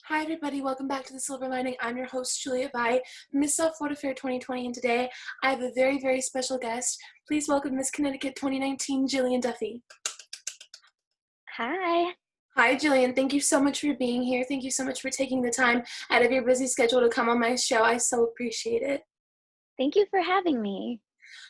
Hi, everybody. Welcome back to The Silver Lining. I'm your host, Juliette Valle, Miss South Florida Fair 2020, and today I have a very, very special guest. Please welcome Miss Connecticut 2019, Jillian Duffy. Hi. Hi, Jillian. Thank you so much for being here. Thank you so much for taking the time out of your busy schedule to come on my show. I so appreciate it. Thank you for having me.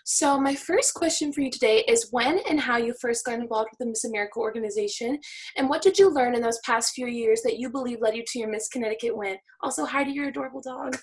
So my first question for you today is when and how you first got involved with the Miss America organization, and what did you learn in those past few years that you believe led you to your Miss Connecticut win? Also, hi to your adorable dog.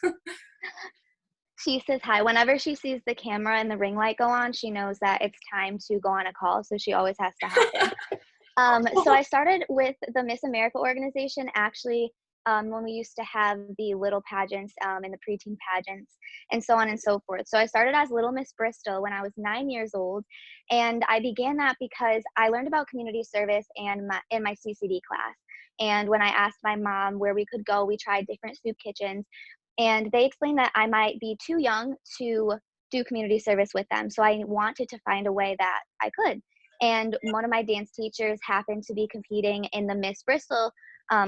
She says hi. Whenever she sees the camera and the ring light go on, she knows that it's time to go on a call, so she always has to hop in. So I started with the Miss America organization actually when we used to have the little pageants and the preteen pageants and so on and so forth. So I started as Little Miss Bristol when I was 9 years old, and I began that because I learned about community service and in my CCD class. And when I asked my mom where we could go, we tried different soup kitchens, and they explained that I might be too young to do community service with them. So I wanted to find a way that I could. And one of my dance teachers happened to be competing in the Miss Bristol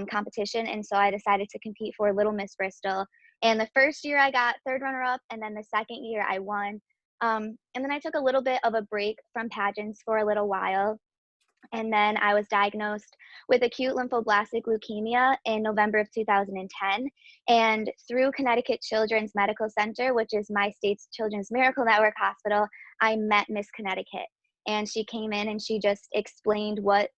competition, and so I decided to compete for Little Miss Bristol. And the first year I got third runner up, and then the second year I won. And then I took a little bit of a break from pageants for a little while, and then I was diagnosed with acute lymphoblastic leukemia in November of 2010. And through Connecticut Children's Medical Center, which is my state's Children's Miracle Network hospital, I met Miss Connecticut. And she came in and she just explained what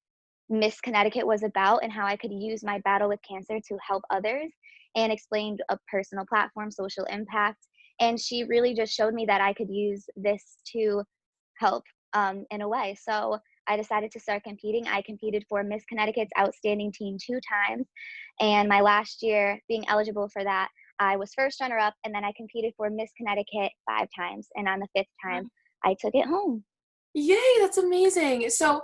Miss Connecticut was about and how I could use my battle with cancer to help others, and explained a personal platform, social impact. And she really just showed me that I could use this to help in a way. So I decided to start competing. I competed for Miss Connecticut's Outstanding Teen 2 times. And my last year, being eligible for that, I was first runner up. And then I competed for Miss Connecticut 5 times. And on the fifth time, I took it home. Yay, that's amazing. So,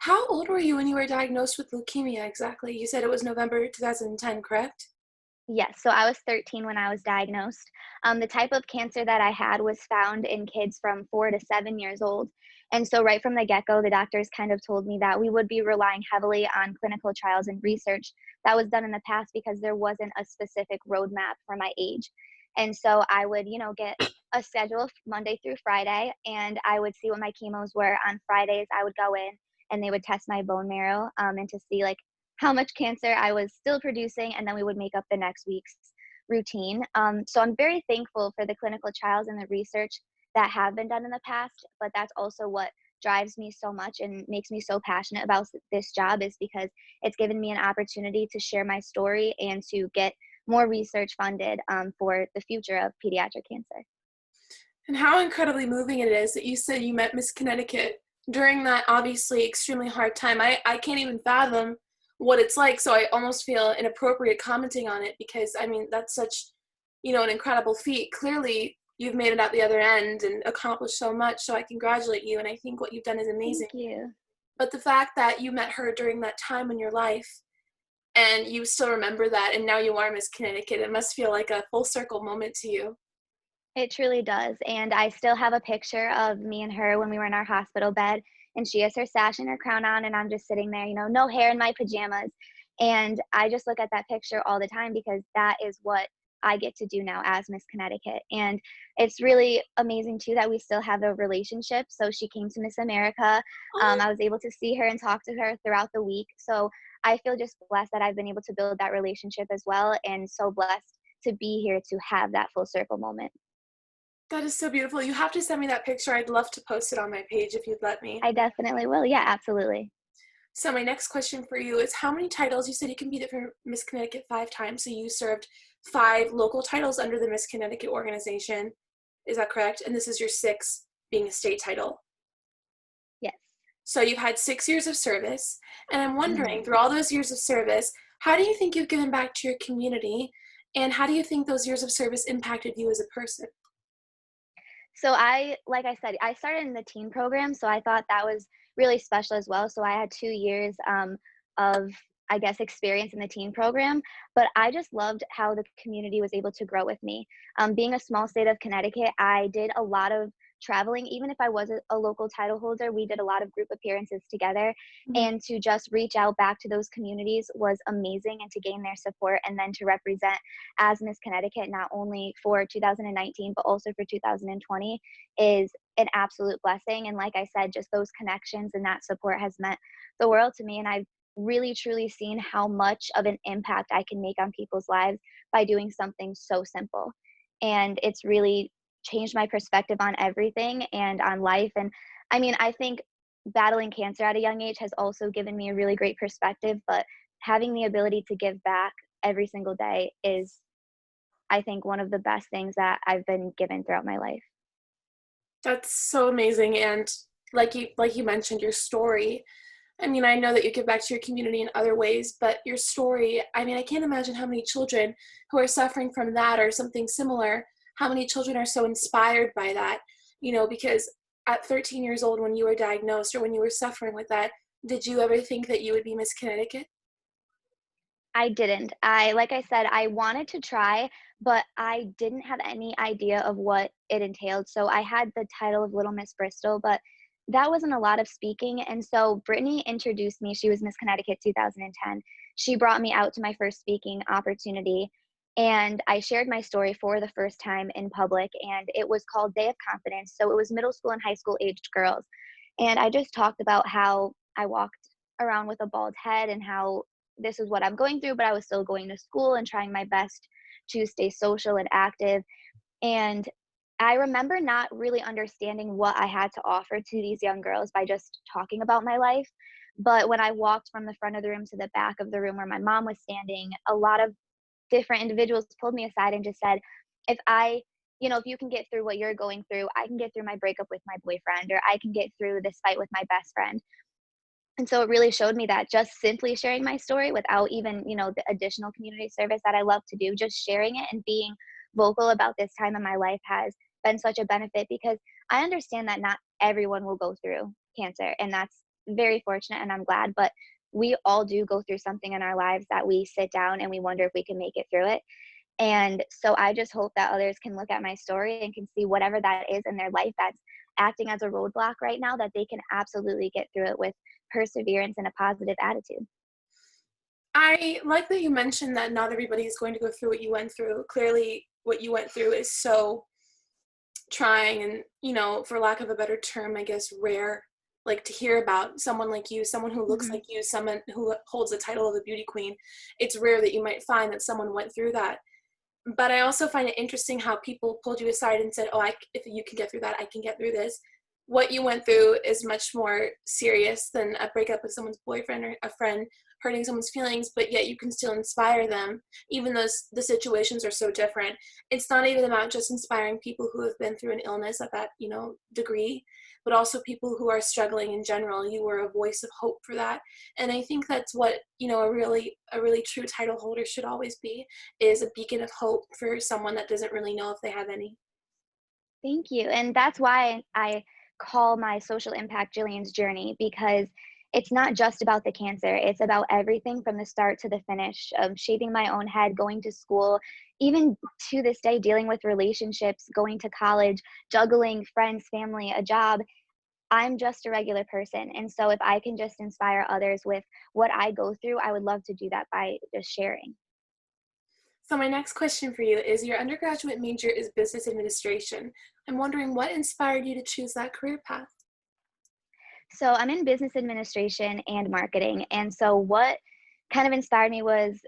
how old were you when you were diagnosed with leukemia exactly? You said it was November 2010, correct? Yes, so I was 13 when I was diagnosed. The type of cancer that I had was found in kids from 4 to 7 years old. And so, right from the get go, the doctors kind of told me that we would be relying heavily on clinical trials and research that was done in the past because there wasn't a specific roadmap for my age. And so, I would, get a schedule Monday through Friday, and I would see what my chemos were. On Fridays, I would go in and they would test my bone marrow and to see like how much cancer I was still producing, and then we would make up the next week's routine. So I'm very thankful for the clinical trials and the research that have been done in the past, but that's also what drives me so much and makes me so passionate about this job, is because it's given me an opportunity to share my story and to get more research funded for the future of pediatric cancer. And how incredibly moving it is that you said you met Miss Connecticut during that obviously extremely hard time. I can't even fathom what it's like, so I almost feel inappropriate commenting on it because, I mean, that's such, an incredible feat. Clearly, you've made it out the other end and accomplished so much, so I congratulate you, and I think what you've done is amazing. Thank you. But the fact that you met her during that time in your life and you still remember that, and now you are Miss Connecticut, it must feel like a full circle moment to you. It truly does, and I still have a picture of me and her when we were in our hospital bed, and she has her sash and her crown on, and I'm just sitting there, no hair in my pajamas, and I just look at that picture all the time because that is what I get to do now as Miss Connecticut, and it's really amazing too that we still have a relationship. So she came to Miss America. Oh, I was able to see her and talk to her throughout the week, so I feel just blessed that I've been able to build that relationship as well, and so blessed to be here to have that full circle moment. that is so beautiful. You have to send me that picture. I'd love to post it on my page if you'd let me. I definitely will. Yeah, absolutely. So my next question for you is how many titles, you said you competed for Miss Connecticut 5 times, so you served 5 local titles under the Miss Connecticut organization. Is that correct? And this is your sixth being a state title. Yes. So you've had 6 years of service, and I'm wondering, Mhm. through all those years of service, how do you think you've given back to your community, and how do you think those years of service impacted you as a person? So like I said, I started in the teen program, so I thought that was really special as well. So I had 2 years of, I guess, experience in the teen program, but I just loved how the community was able to grow with me. Being a small state of Connecticut, I did a lot of traveling, even if I was a local title holder, we did a lot of group appearances together. Mhm. And to just reach out back to those communities was amazing, and to gain their support, and then to represent as Miss Connecticut, not only for 2019, but also for 2020, is an absolute blessing. And like I said, just those connections and that support has meant the world to me. And I've really truly seen how much of an impact I can make on people's lives by doing something so simple. And it's really changed my perspective on everything and on life. And I mean, I think battling cancer at a young age has also given me a really great perspective, but having the ability to give back every single day is, I think, one of the best things that I've been given throughout my life. That's so amazing. And like you mentioned, your story. I mean, I know that you give back to your community in other ways, but your story, I mean, I can't imagine how many children who are suffering from that or something similar, how many children are so inspired by that, because at 13 years old, when you were diagnosed or when you were suffering with that, did you ever think that you would be Miss Connecticut? I didn't. Like I said, I wanted to try, but I didn't have any idea of what it entailed. So I had the title of Little Miss Bristol, but that wasn't a lot of speaking. And so Brittany introduced me. She was Miss Connecticut 2010. She brought me out to my first speaking opportunity, and I shared my story for the first time in public, and it was called Day of Confidence. So it was middle school and high school aged girls. And I just talked about how I walked around with a bald head and how this is what I'm going through, but I was still going to school and trying my best to stay social and active. And I remember not really understanding what I had to offer to these young girls by just talking about my life. But when I walked from the front of the room to the back of the room where my mom was standing, a lot of different individuals pulled me aside and just said, if I, if you can get through what you're going through, I can get through my breakup with my boyfriend, or I can get through this fight with my best friend. And so it really showed me that just simply sharing my story without even, the additional community service that I love to do, just sharing it and being vocal about this time in my life has been such a benefit, because I understand that not everyone will go through cancer, and that's very fortunate, and I'm glad, but we all do go through something in our lives that we sit down and we wonder if we can make it through it. And so I just hope that others can look at my story and can see whatever that is in their life that's acting as a roadblock right now, that they can absolutely get through it with perseverance and a positive attitude. I like that you mentioned that not everybody is going to go through what you went through. Clearly, what you went through is so trying and, for lack of a better term, I guess, rare, like to hear about someone like you, someone who looks Mhm. like you, someone who holds the title of a beauty queen. It's rare that you might find that someone went through that. But I also find it interesting how people pulled you aside and said, oh, if you can get through that, I can get through this. What you went through is much more serious than a breakup with someone's boyfriend or a friend hurting someone's feelings, but yet you can still inspire them, even though the situations are so different. It's not even about just inspiring people who have been through an illness at that, degree, but also people who are struggling in general. You were a voice of hope for that. And I think that's what, a really true title holder should always be, is a beacon of hope for someone that doesn't really know if they have any. Thank you. And that's why I call my social impact Jillian's journey, because it's not just about the cancer. It's about everything from the start to the finish of shaping my own head, going to school, even to this day, dealing with relationships, going to college, juggling friends, family, a job. I'm just a regular person. And so if I can just inspire others with what I go through, I would love to do that by just sharing. So my next question for you is, your undergraduate major is business administration. I'm wondering what inspired you to choose that career path? So I'm in business administration and marketing. And so what kind of inspired me was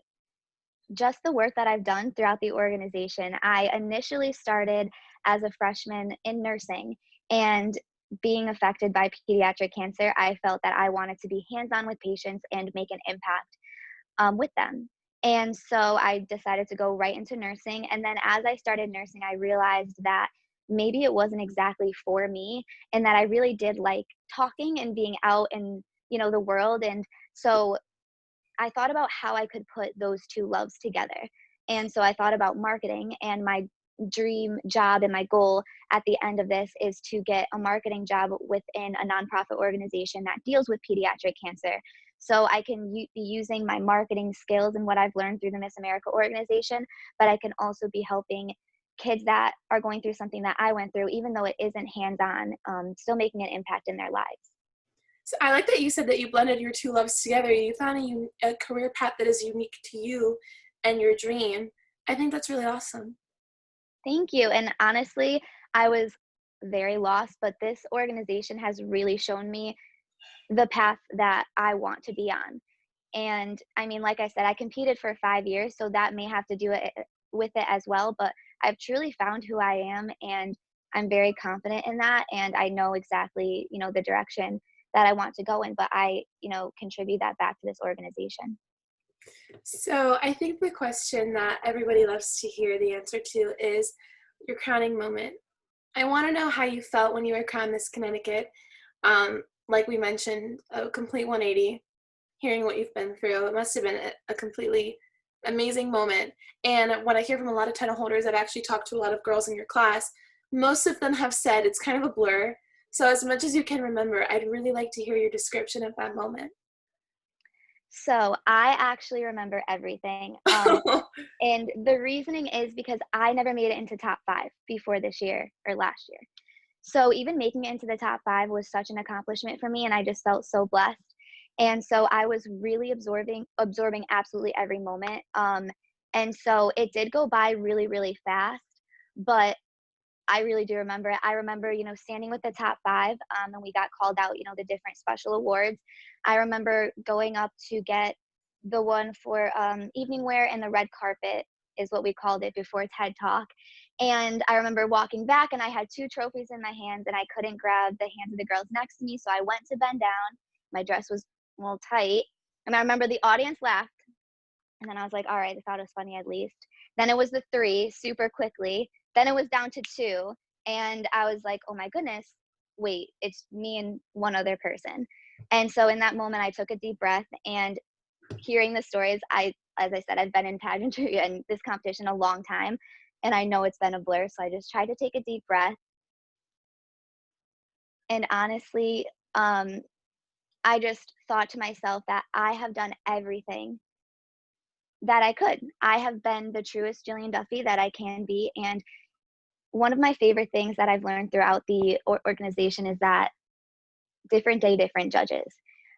just the work that I've done throughout the organization. I initially started as a freshman in nursing, and being affected by pediatric cancer, I felt that I wanted to be hands on with patients and make an impact with them. And so I decided to go right into nursing. And then as I started nursing, I realized that maybe it wasn't exactly for me, and that I really did like talking and being out in, the world. And so I thought about how I could put those two loves together. And so I thought about marketing, and my dream job and my goal at the end of this is to get a marketing job within a nonprofit organization that deals with pediatric cancer. So I can be using my marketing skills and what I've learned through the Miss America organization, but I can also be helping kids that are going through something that I went through, even though it isn't hands-on, still making an impact in their lives. So I like that you said that you blended your two loves together. You found a career path that is unique to you and your dream. I think that's really awesome. Thank you. And honestly, I was very lost, but this organization has really shown me the path that I want to be on. And I mean, like I said, I competed for 5 years, so that may have to do it with it as well. But I've truly found who I am, and I'm very confident in that. And I know exactly, the direction that I want to go in. But I, contribute that back to this organization. So I think the question that everybody loves to hear the answer to is your crowning moment. I want to know how you felt when you were crowned Miss Connecticut. Like we mentioned, a complete 180, hearing what you've been through. It must have been a completely amazing moment. And what I hear from a lot of title holders, I've actually talked to a lot of girls in your class, most of them have said it's kind of a blur. So as much as you can remember, I'd really like to hear your description of that moment. So I actually remember everything. And the reasoning is because I never made it into top 5 before this year or last year. So even making it into the top 5 was such an accomplishment for me, and I just felt so blessed. And so I was really absorbing absolutely every moment. And so it did go by really, really fast, but I really do remember it. I remember, standing with the top 5, and we got called out, the different special awards. I remember going up to get the one for evening wear and the red carpet is what we called it before TED Talk. And I remember walking back, and I had 2 trophies in my hands, and I couldn't grab the hands of the girls next to me. So I went to bend down. My dress was a little tight. And I remember the audience laughed. And then I was like, all right, they thought it was funny at least. Then it was the 3 super quickly. Then it was down to 2. And I was like, oh my goodness, wait, it's me and one other person. And so in that moment, I took a deep breath, and hearing the stories, as I said, I've been in pageantry and this competition a long time, and I know it's been a blur. So I just tried to take a deep breath. And honestly, I just thought to myself that I have done everything that I could. I have been the truest Jillian Duffy that I can be. And one of my favorite things that I've learned throughout the organization is that different day, different judges.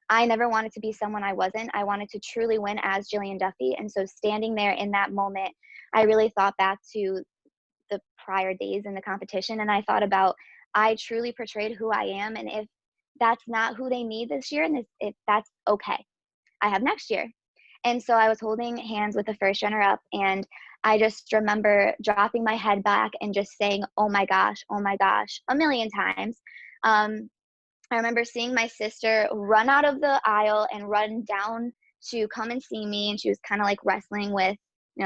I never wanted to be someone I wasn't. I wanted to truly win as Jillian Duffy. And so standing there in that moment, I really thought back to the prior days in the competition. And I thought about, I truly portrayed who I am. And if that's not who they need this year, and if that's okay, I have next year. And so I was holding hands with the first runner up, and I just remember dropping my head back and just saying, oh my gosh, a million times. I remember seeing my sister run out of the aisle and run down to come and see me. And she was kind of like wrestling with,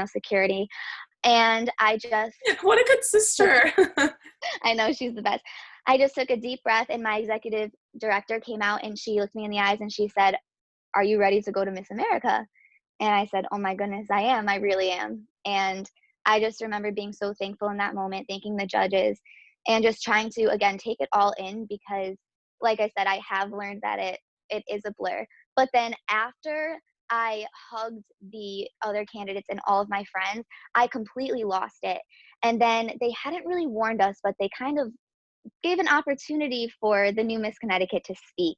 security. And I just, What a good sister. I know she's the best. I just took a deep breath, and my executive director came out, and she looked me in the eyes and she said, are you ready to go to Miss America? And I said, oh my goodness, I am. I really am. And I just remember being so thankful in that moment, thanking the judges, and just trying to, again, take it all in, because like I said, I have learned that it is a blur. But then after I hugged the other candidates and all of my friends, I completely lost it. And then they hadn't really warned us, but they kind of gave an opportunity for the new Miss Connecticut to speak.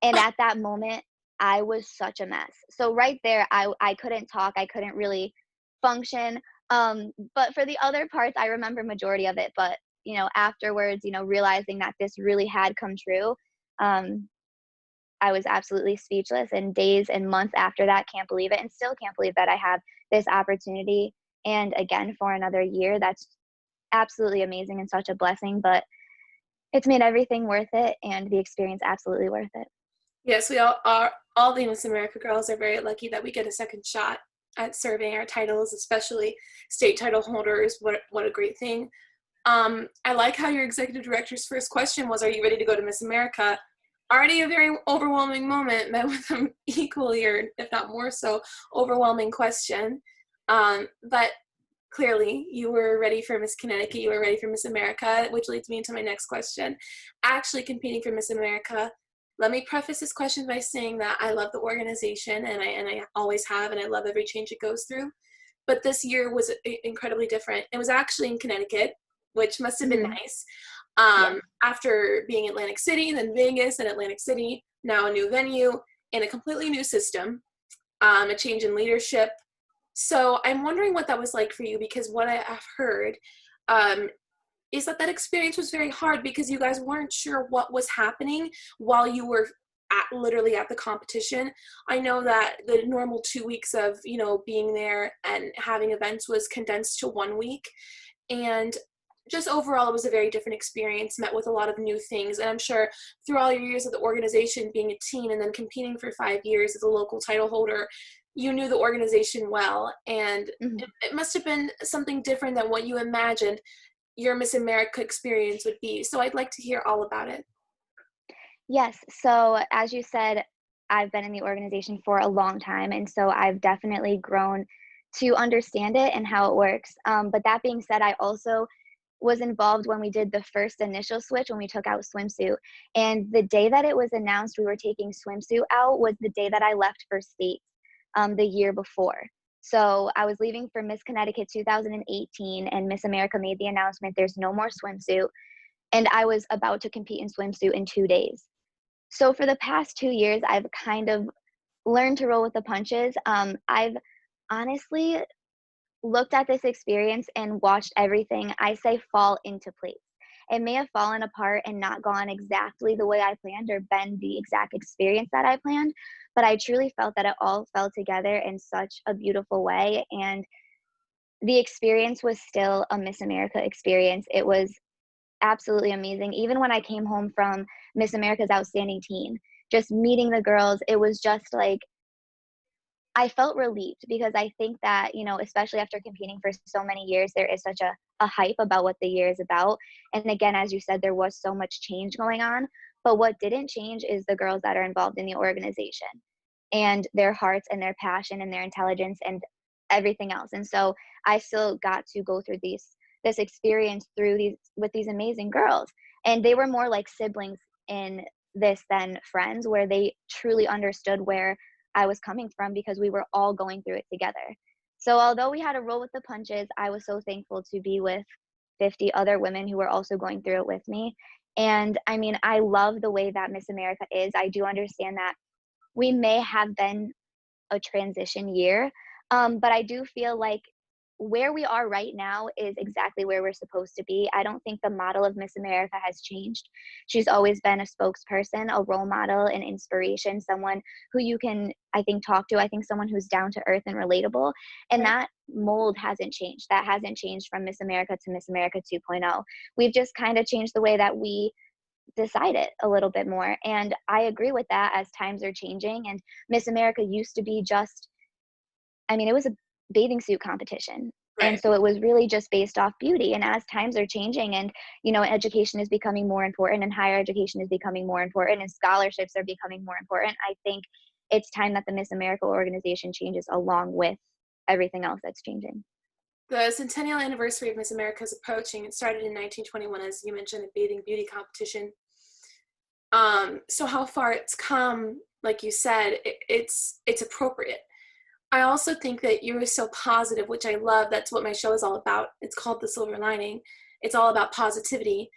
And at that moment, I was such a mess. So right there, I couldn't talk. I couldn't really function. But for the other parts, I remember majority of it. But, afterwards, realizing that this really had come true, I was absolutely speechless. And days and months after that, can't believe it. And still can't believe that I have this opportunity. And again, for another year, that's absolutely amazing and such a blessing. But it's made everything worth it, and the experience absolutely worth it. Yes, we all are. All the Miss America girls are very lucky that we get a second shot at serving our titles, especially state title holders. What a great thing. I like how your executive director's first question was, are you ready to go to Miss America? Already a very overwhelming moment, met with an equally, or if not more so, overwhelming question. But clearly you were ready for Miss Connecticut, you were ready for Miss America, which leads me into my next question. Actually competing for Miss America, let me preface this question by saying that I love the organization, and I always have, and I love every change it goes through. but this year was incredibly different. It was actually in Connecticut, which must have been Hmm. nice. Yes. After being Atlantic City, then Vegas, and Atlantic City, now a new venue and a completely new system, a change in leadership. So I'm wondering what that was like for you, because what I have heard um, is that experience was very hard because you guys weren't sure what was happening while you were literally at the competition. I know that the normal 2 weeks of, being there and having events was condensed to 1 week. And just overall, it was a very different experience, met with a lot of new things. And I'm sure through all your years of the organization, being a teen and then competing for 5 years as a local title holder, you knew the organization well. And Hmm. it must have been something different than what you imagined your Miss America experience would be. So I'd like to hear all about it. Yes. So, as you said, I've been in the organization for a long time. And so I've definitely grown to understand it and how it works. But that being said, I also was involved when we did the first initial switch when we took out swimsuit. And the day that it was announced we were taking swimsuit out was the day that I left for states the year before. So I was leaving for Miss Connecticut 2018, and Miss America made the announcement there's no more swimsuit. And I was about to compete in swimsuit in 2 days. So for the past 2 years, I've kind of learned to roll with the punches. I've honestly looked at this experience and watched everything I say fall into place. It may have fallen apart and not gone exactly the way I planned or been the exact experience that I planned, but I truly felt that it all fell together in such a beautiful way. And the experience was still a Miss America experience. It was absolutely amazing. Even when I came home from Miss America's Outstanding Teen, just meeting the girls, it was just like I felt relieved because I think that, especially after competing for so many years, there is such a hype about what the year is about. And again, as you said, there was so much change going on. But what didn't change is the girls that are involved in the organization and their hearts and their passion and their intelligence and everything else. And so I still got to go through this experience through these with these amazing girls. And they were more like siblings in this than friends, where they truly understood where I was coming from because we were all going through it together. So although we had to roll with the punches, I was so thankful to be with 50 other women who were also going through it with me. And I mean, I love the way that Miss America is. I do understand that we may have been a transition year. But I do feel like where we are right now is exactly where we're supposed to be. I don't think the model of Miss America has changed. She's always been a spokesperson, a role model, an inspiration, someone who you can, I think, talk to. I think someone who's down to earth and relatable. And Right. that mold hasn't changed. That hasn't changed from Miss America to Miss America 2.0. We've just kind of changed the way that we decide it a little bit more. And I agree with that as times are changing. And Miss America used to be just, I mean, it was a bathing suit competition. And Right. so it was really just based off beauty. And as times are changing and, education is becoming more important and higher education is becoming more important and scholarships are becoming more important, I think it's time that the Miss America organization changes along with everything else that's changing. The centennial anniversary of Miss America is approaching. It started in 1921, as you mentioned, a bathing beauty competition. So how far it's come, like you said, it's appropriate. I also think that you were so positive, which I love. That's what my show is all about. It's called The Silver Lining. It's all about positivity.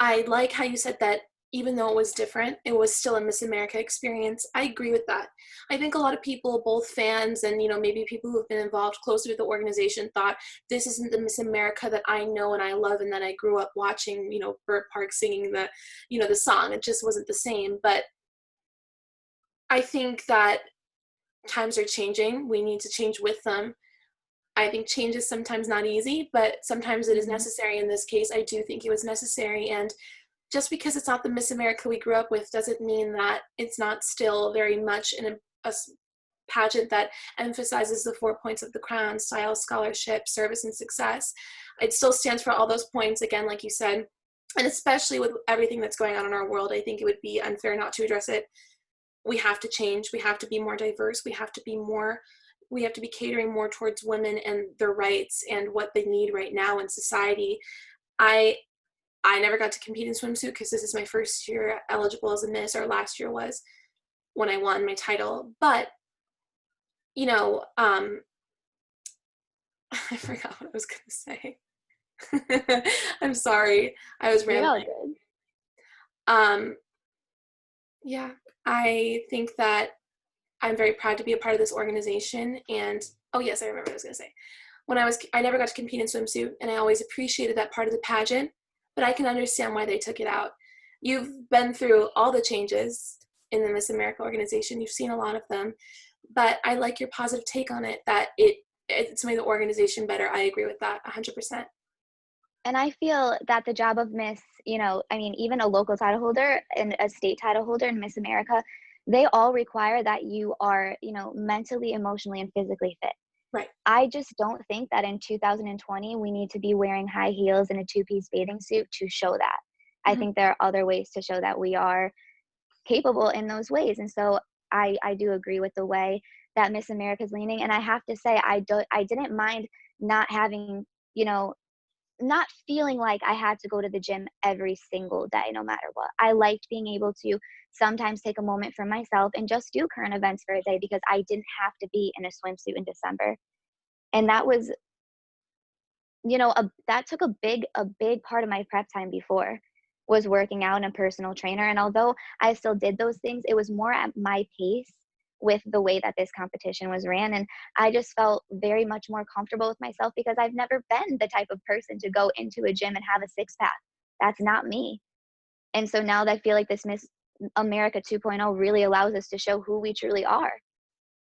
I like how you said that even though it was different, it was still a Miss America experience. I agree with that. I think a lot of people, both fans and maybe people who have been involved closely with the organization, thought this isn't the Miss America that I know and I love and that I grew up watching. Burt Park singing the song. It just wasn't the same. But I think that times are changing. We need to change with them. I think change is sometimes not easy, but sometimes it is Hmm. necessary. In this case, I do think it was necessary. And just because it's not the Miss America we grew up with doesn't mean that it's not still very much a pageant that emphasizes the 4 points of the crown: style, scholarship, service, and success. It still stands for all those points, again, like you said. And especially with everything that's going on in our world, I think it would be unfair not to address it. We have to change. We have to be more diverse. We have to be catering more towards women and their rights and what they need right now in society. I never got to compete in swimsuit because this is my first year eligible as a Miss, or last year was when I won my title. But you know, um, I forgot what I was going to say. I'm sorry. I was You're all rambling. good. Yeah, I think that I'm very proud to be a part of this organization. And oh yes, I remember what I was going to say. I never got to compete in swimsuit, and I always appreciated that part of the pageant, but I can understand why they took it out. You've been through all the changes in the Miss America organization. You've seen a lot of them, but I like your positive take on it, that it's made the organization better. I agree with that 100%. And I feel that the job of Miss, I mean, even a local title holder and a state title holder in Miss America, they all require that you are, mentally, emotionally, and physically fit. Right. I just don't think that in 2020 we need to be wearing high heels and a two-piece bathing suit to show that. I think there are other ways to show that we are capable in those ways. And so I do agree with the way that Miss America's leaning. And I have to say, I didn't mind not having, not feeling like I had to go to the gym every single day, no matter what. I liked being able to sometimes take a moment for myself and just do current events for a day because I didn't have to be in a swimsuit in December. And that was, that took a big part of my prep time before was working out and a personal trainer. And although I still did those things, it was more at my pace with the way that this competition was ran. And I just felt very much more comfortable with myself because I've never been the type of person to go into a gym and have a six pack. That's not me. And so now that I feel like this Miss America 2.0 really allows us to show who we truly are,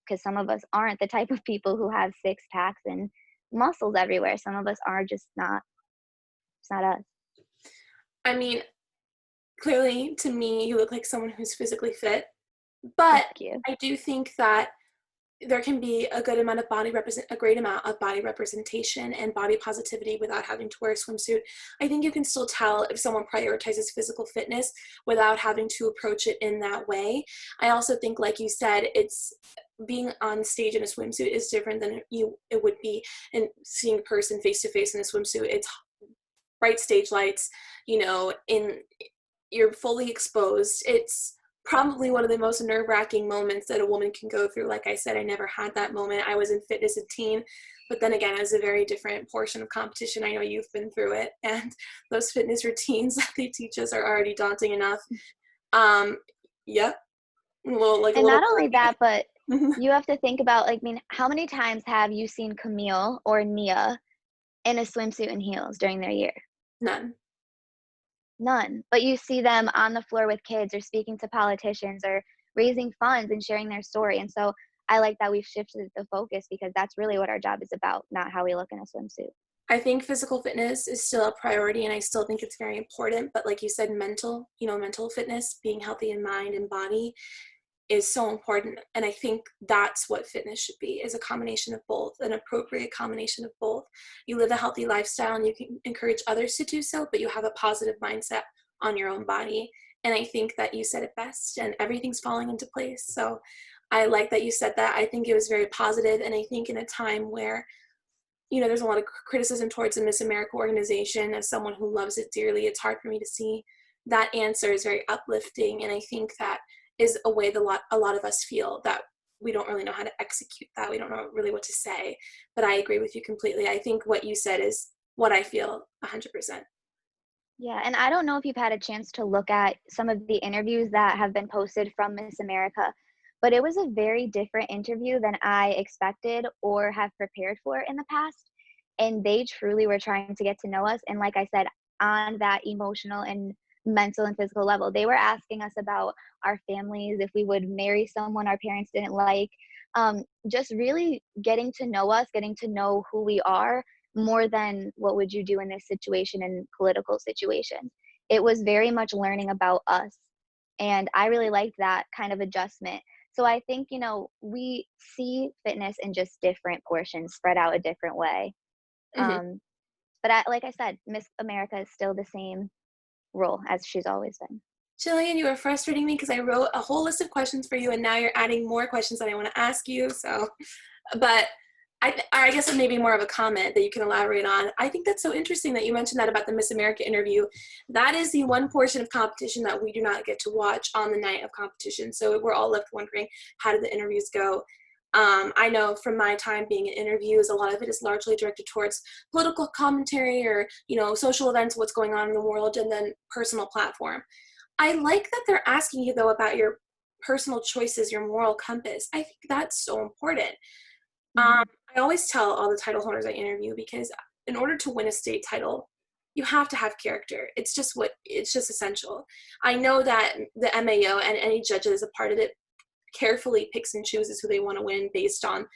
because some of us aren't the type of people who have six packs and muscles everywhere. Some of us are just not. It's not us. I mean, clearly to me, you look like someone who's physically fit, but I do think that there can be a great amount of body representation and body positivity without having to wear a swimsuit. I think you can still tell if someone prioritizes physical fitness without having to approach it in that way. I also think, like you said, it's being on stage in a swimsuit is different than it would be in seeing a person face to face in a swimsuit. It's bright stage lights, you're fully exposed. It's probably one of the most nerve-wracking moments that a woman can go through. Like I said, I never had that moment. I was in fitness and teen, but then again, it was a very different portion of competition. I know you've been through it, and those fitness routines that they teach us are already daunting enough. Yep. And not only that, but you have to think about, how many times have you seen Camille or Nia in a swimsuit and heels during their year? None. But you see them on the floor with kids or speaking to politicians or raising funds and sharing their story. And so I like that we've shifted the focus because that's really what our job is about, not how we look in a swimsuit. I think physical fitness is still a priority, and I still think it's very important. But like you said, mental fitness, being healthy in mind and body is so important. And I think that's what fitness should be, is a combination of both, an appropriate combination of both. You live a healthy lifestyle and you can encourage others to do so, but you have a positive mindset on your own body. And I think that you said it best, and everything's falling into place. So I like that you said that. I think it was very positive. And I think in a time where, there's a lot of criticism towards the Miss America organization, as someone who loves it dearly, it's hard for me to see that answer is very uplifting. And I think that is a way that a lot of us feel that we don't really know how to execute that. We don't know really what to say, but I agree with you completely. I think what you said is what I feel 100%. Yeah, and I don't know if you've had a chance to look at some of the interviews that have been posted from Miss America, but it was a very different interview than I expected or have prepared for in the past. And they truly were trying to get to know us. And like I said, on that emotional and mental and physical level, they were asking us about our families, if we would marry someone our parents didn't like, just really getting to know us, getting to know who we are more than what would you do in this situation and political situations. It was very much learning about us. And I really liked that kind of adjustment. So I think, we see fitness in just different portions spread out a different way. But like I said, Miss America is still the same role as she's always been. Jillian, you are frustrating me because I wrote a whole list of questions for you, and now you're adding more questions that I want to ask you. So, but I guess it may be more of a comment that you can elaborate on. I think that's so interesting that you mentioned that about the Miss America interview. That is the one portion of competition that we do not get to watch on the night of competition. So we're all left wondering, how did the interviews go? I know from my time being in interviews, a lot of it is largely directed towards political commentary or, social events, what's going on in the world, and then personal platform. I like that they're asking you, though, about your personal choices, your moral compass. I think that's so important. Mm-hmm. I always tell all the title holders I interview, because in order to win a state title, you have to have character. It's just essential. I know that the MAO and any judge that is a part of it carefully picks and chooses who they want to win based on,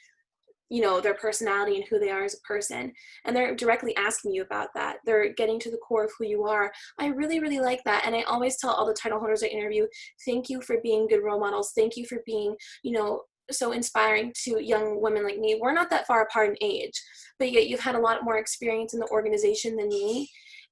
their personality and who they are as a person. And they're directly asking you about that. They're getting to the core of who you are. I really, really like that. And I always tell all the title holders I interview, thank you for being good role models. Thank you for being, so inspiring to young women like me. We're not that far apart in age, but yet you've had a lot more experience in the organization than me.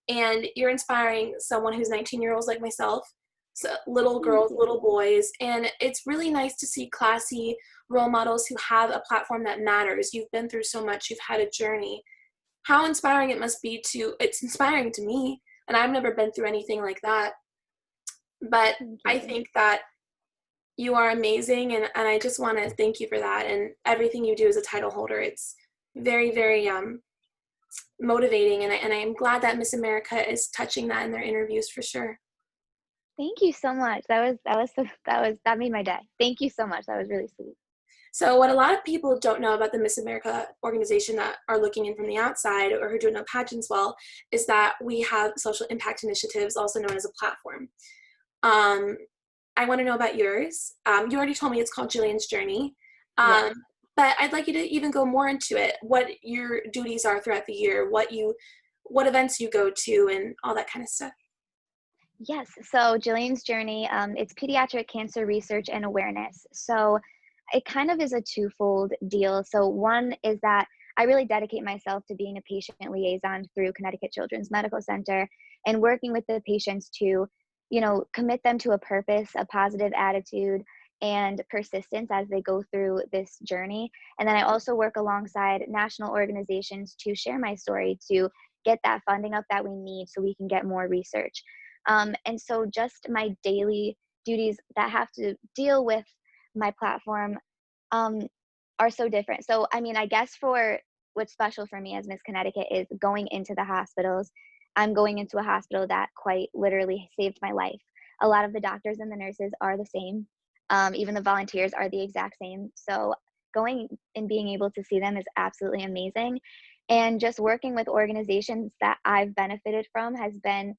And you're inspiring someone who's 19-year-olds like myself, so little girls, little boys. And it's really nice to see classy role models who have a platform that matters. You've been through so much, you've had a journey. How inspiring it must be it's inspiring to me, and I've never been through anything like that. But Thank I you. think that you are amazing, and I just want to thank you for that and everything you do as a title holder. It's very, very motivating, and I am glad that Miss America is touching that in their interviews for sure. Thank you so much. That made my day. Thank you so much. That was really sweet. So what a lot of people don't know about the Miss America organization that are looking in from the outside or who don't know pageants well is that we have social impact initiatives, also known as a platform. I want to know about yours. You already told me it's called Jillian's Journey. Yes. But I'd like you to even go more into it, what your duties are throughout the year, what events you go to, and all that kind of stuff. Yes. So Jillian's Journey, it's pediatric cancer research and awareness. So it kind of is a twofold deal. So one is that I really dedicate myself to being a patient liaison through Connecticut Children's Medical Center and working with the patients to, commit them to a purpose, a positive attitude, and persistence as they go through this journey. And then I also work alongside national organizations to share my story, to get that funding up that we need so we can get more research. And so just my daily duties that have to deal with my platform um, are so different. So, I mean, I guess for what's special for me as Miss Connecticut is going into the hospitals. I'm going into a hospital that quite literally saved my life. A lot of the doctors and the nurses are the same. Even the volunteers are the exact same. So going and being able to see them is absolutely amazing. And just working with organizations that I've benefited from has been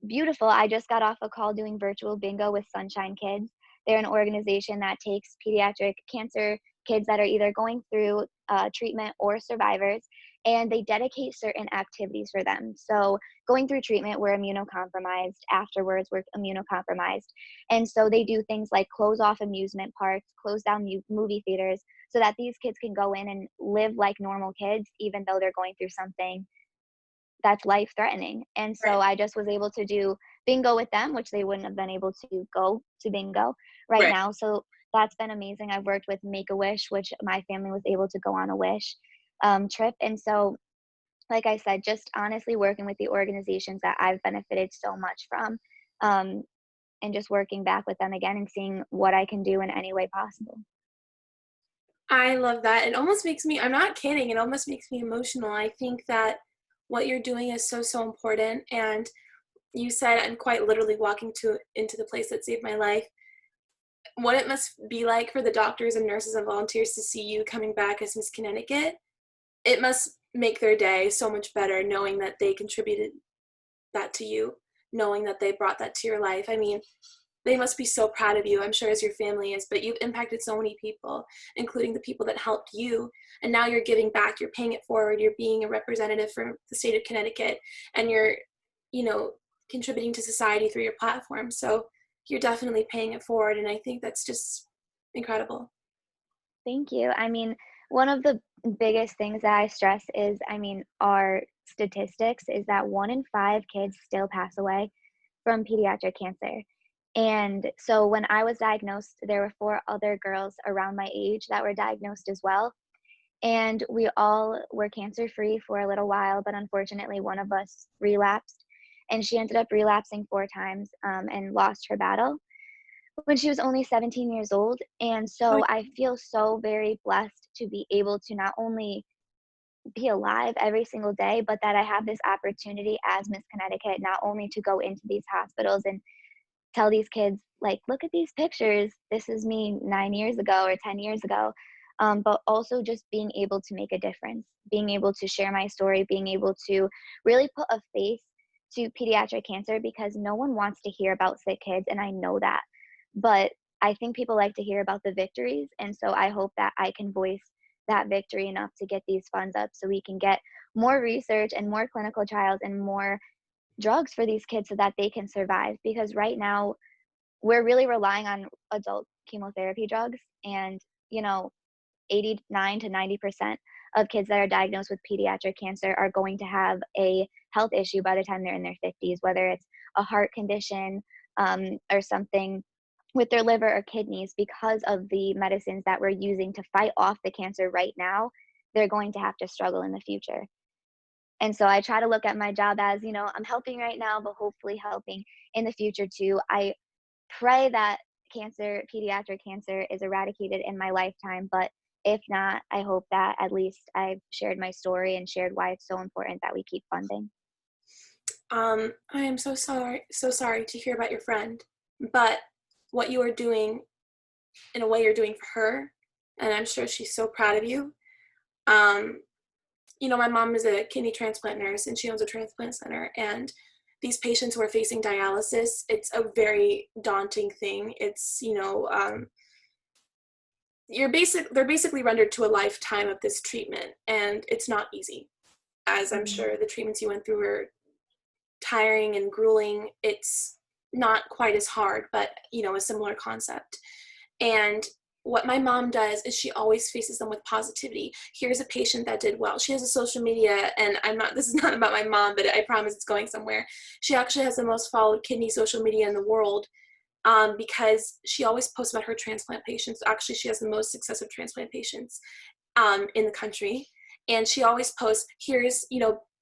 beautiful. I just got off a call doing virtual bingo with Sunshine Kids. They're an organization that takes pediatric cancer kids that are either going through treatment or survivors, and they dedicate certain activities for them. So going through treatment, we're immunocompromised. Afterwards, we're immunocompromised. And so they do things like close off amusement parks, close down movie theaters, so that these kids can go in and live like normal kids, even though they're going through something that's life threatening. And so Right. I just was able to do bingo with them, which they wouldn't have been able to go to bingo right Right. now. So that's been amazing. I've worked with Make a Wish, which my family was able to go on a wish trip. And so, like I said, just honestly working with the organizations that I've benefited so much from, and just working back with them again and seeing what I can do in any way possible. I love that. It almost makes me, I'm not kidding, it almost makes me emotional. I think that what you're doing is so, so important. And you said I'm quite literally walking into the place that saved my life. What it must be like for the doctors and nurses and volunteers to see you coming back as Miss Connecticut, it must make their day so much better knowing that they contributed that to you, knowing that they brought that to your life. I mean, they must be so proud of you, I'm sure, as your family is, but you've impacted so many people, including the people that helped you. And now you're giving back, you're paying it forward, you're being a representative for the state of Connecticut, and you're, you know, contributing to society through your platform. So you're definitely paying it forward. And I think that's just incredible. Thank you. I mean, one of the biggest things that I stress is, our statistics is that 1 in 5 kids still pass away from pediatric cancer. And so when I was diagnosed, there were 4 other girls around my age that were diagnosed as well. And we all were cancer free for a little while, but unfortunately, one of us relapsed. And she ended up relapsing 4 times and lost her battle. when she was only 17 years old. And Oh, so I feel so very blessed to be able to not only be alive every single day, but that I have this opportunity as Miss Connecticut, not only to go into these hospitals and tell these kids, like, look at these pictures. This is me 9 years ago or 10 years ago. But also just being able to make a difference, being able to share my story, being able to really put a face to pediatric cancer, because no one wants to hear about sick kids. And I know that. But I think people like to hear about the victories. And so I hope that I can voice that victory enough to get these funds up so we can get more research and more clinical trials and more drugs for these kids so that they can survive. Because right now, we're really relying on adult chemotherapy drugs. And, you know, 89 to 90% of kids that are diagnosed with pediatric cancer are going to have a health issue by the time they're in their 50s, whether it's a heart condition, or something with their liver or kidneys. Because of the medicines that we're using to fight off the cancer right now, they're going to have to struggle in the future. And so I try to look at my job as, I'm helping right now, but hopefully helping in the future too. I pray that pediatric cancer is eradicated in my lifetime, but if not, I hope that at least I've shared my story and shared why it's so important that we keep funding. I am so sorry to hear about your friend, but what you are doing, in a way, you're doing for her, and I'm sure she's so proud of you. Um, my mom is a kidney transplant nurse, and she owns a transplant center, and these patients who are facing dialysis, it's a very daunting thing. It's, they're basically rendered to a lifetime of this treatment, and it's not easy. As I'm Mhm. sure the treatments you went through were tiring and grueling. It's not quite as hard, but a similar concept. And what my mom does is she always faces them with positivity. Here's a patient that did well. She has a social media, and this is not about my mom, but I promise it's going somewhere. She actually has the most followed kidney social media in the world, because she always posts about her transplant patients. Actually, she has the most successive transplant patients in the country. And she always posts, here's,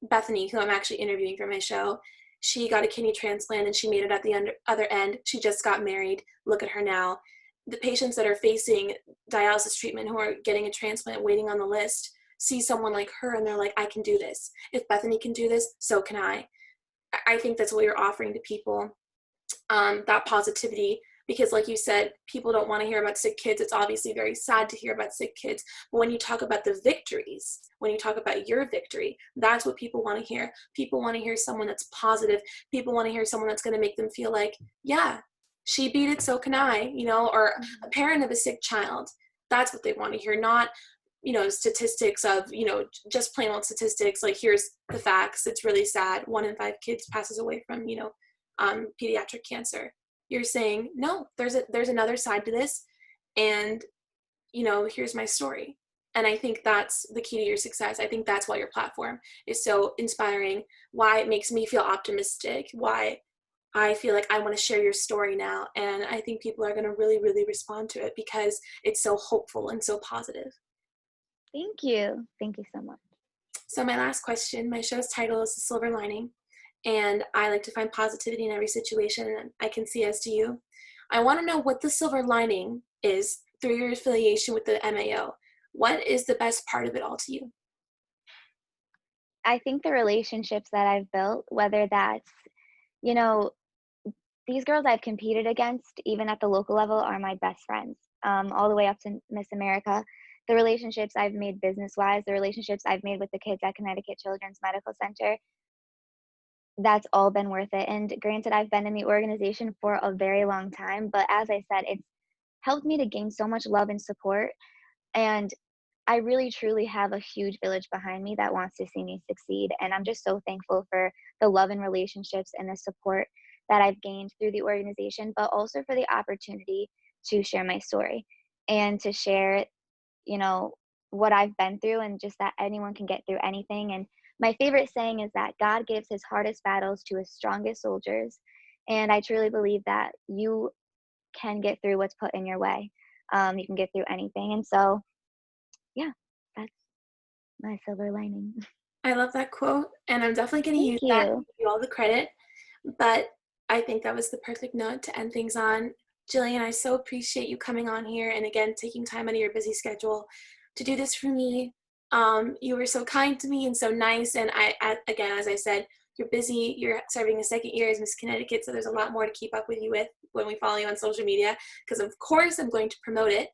Bethany, who I'm actually interviewing for my show. She got a kidney transplant and she made it at the other end. She just got married. Look at her now. The patients that are facing dialysis treatment who are getting a transplant waiting on the list see someone like her and they're like, I can do this. If Bethany can do this, so can I. I think that's what you're offering to people, that positivity, because like you said, people don't want to hear about sick kids. It's obviously very sad to hear about sick kids, but when you talk about the victories, when you talk about your victory, that's what people want to hear. People want to hear someone that's positive. People want to hear someone that's going to make them feel like, yeah, she beat it, so can I, or a Mhm. parent of a sick child. That's what they want to hear, not statistics of, just plain old statistics, like here's the facts, it's really sad, 1 in 5 kids passes away from pediatric cancer. You're saying, no, there's another side to this, and here's my story. And I think that's the key to your success. I think that's why your platform is so inspiring, why it makes me feel optimistic, why I feel like I want to share your story now. And I think people are going to really, really respond to it because it's so hopeful and so positive. Thank you. Thank you so much. So my last question, my show's title is The Silver Lining, and I like to find positivity in every situation, and I can see as do you. I want to know what the silver lining is through your affiliation with the MAO. What is the best part of it all to you? I think the relationships that I've built, whether that's, you know, these girls I've competed against, even at the local level, are my best friends, all the way up to Miss America. The relationships I've made business wise, the relationships I've made with the kids at Connecticut Children's Medical Center, that's all been worth it. And granted, I've been in the organization for a very long time, but as I said, it's helped me to gain so much love and support. And I really truly have a huge village behind me that wants to see me succeed. And I'm just so thankful for the love and relationships and the support that I've gained through the organization, but also for the opportunity to share my story and to share, you know, what I've been through, and just that anyone can get through anything. And my favorite saying is that God gives his hardest battles to his strongest soldiers. And I truly believe that you can get through what's put in your way. You can get through anything. And so, yeah, that's my silver lining. I love that quote, and I'm definitely going to Thank use that and you. give you all the credit. But I think that was the perfect note to end things on. Jillian, I so appreciate you coming on here and again taking time out of your busy schedule to do this for me. You were so kind to me and so nice. And again, as I said, you're busy. You're serving a second year as Miss Connecticut, so there's a lot more to keep up with you with when we follow you on social media. Because of course, I'm going to promote it.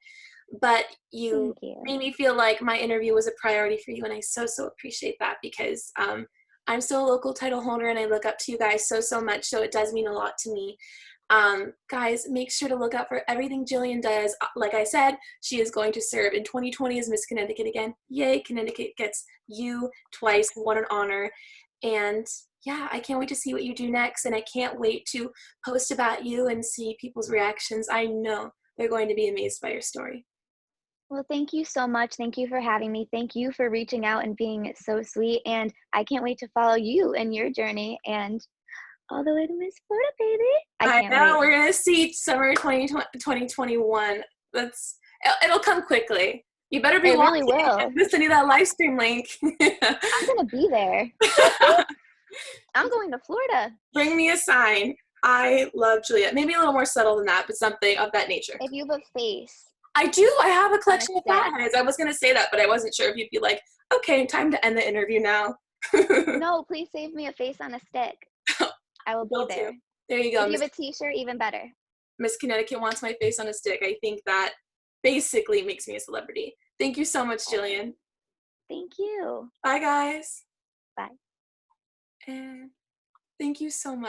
But you Thank you. made me feel like my interview was a priority for you, and I so appreciate that because I'm still a local title holder, and I look up to you guys so much. So it does mean a lot to me. Guys, make sure to look out for everything Jillian does. Like I said, she is going to serve in 2020 as Miss Connecticut again. Yay, Connecticut gets you twice. What an honor. And yeah, I can't wait to see what you do next. And I can't wait to post about you and see people's reactions. I know they're going to be amazed by your story. Well, thank you so much. Thank you for having me. Thank you for reaching out and being so sweet. And I can't wait to follow you in your journey and all the way to Miss Florida, baby. I Can't know, wait. we're going to see summer 2021. It'll come quickly. You better be It really watching will. and sending that live stream link. I'm going to be there. I'm going to Florida. Bring me a sign. I love Juliette. Maybe a little more subtle than that, but something of that nature. If you have a face. I do. I have a collection of stick. fatheads. I was going to say that, but I wasn't sure if you'd be like, okay, time to end the interview now. No, please save me a face on a stick. I will be there. There you go. If you have a t-shirt, even better. Miss Connecticut wants my face on a stick. I think that basically makes me a celebrity. Thank you so much, Jillian. Thank you. Bye, guys. Bye. And thank you so much.